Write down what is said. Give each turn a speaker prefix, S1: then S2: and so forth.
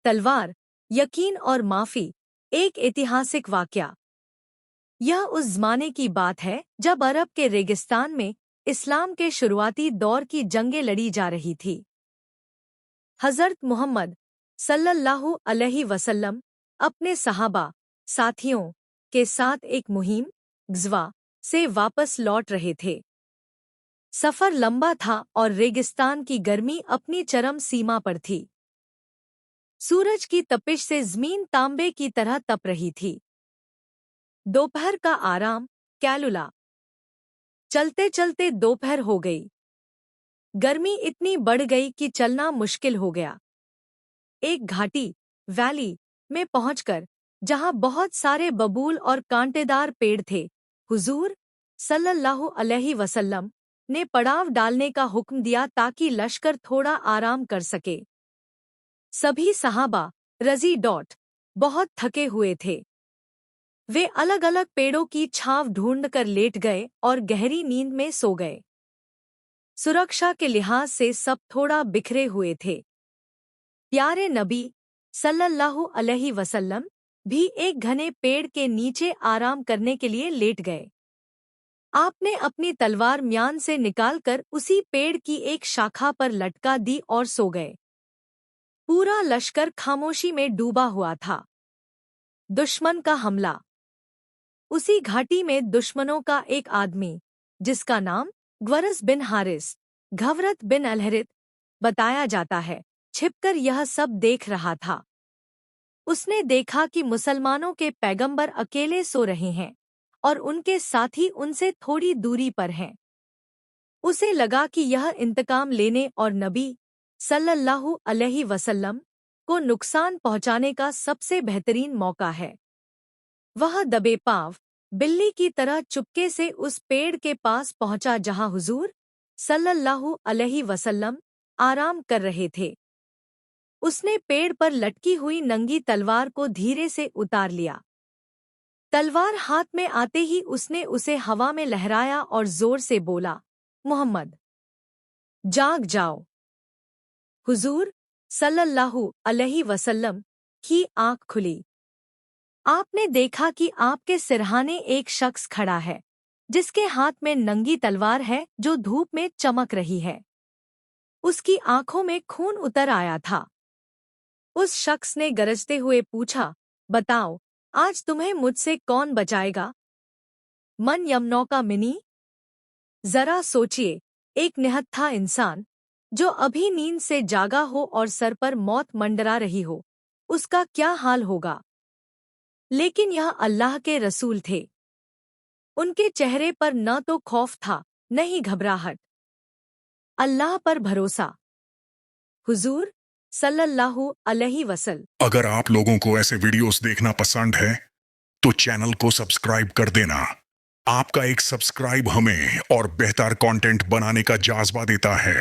S1: तलवार, यकीन और माफी। एक ऐतिहासिक वाकया। यह उस ज़माने की बात है जब अरब के रेगिस्तान में इस्लाम के शुरुआती दौर की जंगें लड़ी जा रही थी। हज़रत मुहम्मद सल्लल्लाहु अलैहि वसल्लम अपने सहाबा साथियों के साथ एक मुहिम ग़ज़वा से वापस लौट रहे थे। सफ़र लंबा था और रेगिस्तान की गर्मी अपनी चरम सीमा पर थी। सूरज की तपिश से ज़मीन तांबे की तरह तप रही थी। दोपहर का आराम, कैलुला। चलते चलते दोपहर हो गई। गर्मी इतनी बढ़ गई कि चलना मुश्किल हो गया। एक घाटी, वैली में पहुंचकर, जहां बहुत सारे बबूल और कांटेदार पेड़ थे, हुजूर सल्लल्लाहु अलैहि वसल्लम ने पड़ाव डालने का हुक्म दिया ताकि लश्कर थोड़ा आराम कर सके। सभी सहाबा बहुत थके हुए थे। वे अलग अलग पेड़ों की छांव ढूंढकर लेट गए और गहरी नींद में सो गए। सुरक्षा के लिहाज से सब थोड़ा बिखरे हुए थे। प्यारे नबी सल्लल्लाहु अलैहि वसल्लम भी एक घने पेड़ के नीचे आराम करने के लिए लेट गए। आपने अपनी तलवार म्यान से निकालकर उसी पेड़ की एक शाखा पर लटका दी और सो गए। पूरा लश्कर खामोशी में डूबा हुआ था। दुश्मन का हमला। उसी घाटी में दुश्मनों का एक आदमी, जिसका नाम ग्वरस बिन हारिस घवरत बिन अलहरित बताया जाता है, छिपकर यह सब देख रहा था। उसने देखा कि मुसलमानों के पैगंबर अकेले सो रहे हैं और उनके साथी उनसे थोड़ी दूरी पर हैं। उसे लगा कि यह इंतकाम लेने और नबी सल्लल्लाहु अलैहि वसल्लम को नुकसान पहुंचाने का सबसे बेहतरीन मौका है। वह दबे पांव बिल्ली की तरह चुपके से उस पेड़ के पास पहुंचा जहां हुजूर सल्लल्लाहु अलैहि वसल्लम आराम कर रहे थे। उसने पेड़ पर लटकी हुई नंगी तलवार को धीरे से उतार लिया। तलवार हाथ में आते ही उसने उसे हवा में लहराया और जोर से बोला, मुहम्मद, जाग जाओ। हुजूर सल्लल्लाहु अलैहि वसल्लम की आंख खुली। आपने देखा कि आपके सिरहाने एक शख्स खड़ा है, जिसके हाथ में नंगी तलवार है जो धूप में चमक रही है। उसकी आंखों में खून उतर आया था। उस शख्स ने गरजते हुए पूछा, बताओ, आज तुम्हें मुझसे कौन बचाएगा? मन यमनौका मिनी। जरा सोचिए, एक निहत्था इंसान जो अभी नींद से जागा हो और सर पर मौत मंडरा रही हो, उसका क्या हाल होगा? लेकिन यह अल्लाह के रसूल थे। उनके चेहरे पर न तो खौफ था, न ही घबराहट। अल्लाह पर भरोसा। हुजूर सल्लल्लाहु अलैहि वसल्लम।
S2: अगर आप लोगों को ऐसे वीडियोस देखना पसंद है तो चैनल को सब्सक्राइब कर देना। आपका एक सब्सक्राइब हमें और बेहतर कंटेंट बनाने का जज्बा देता है।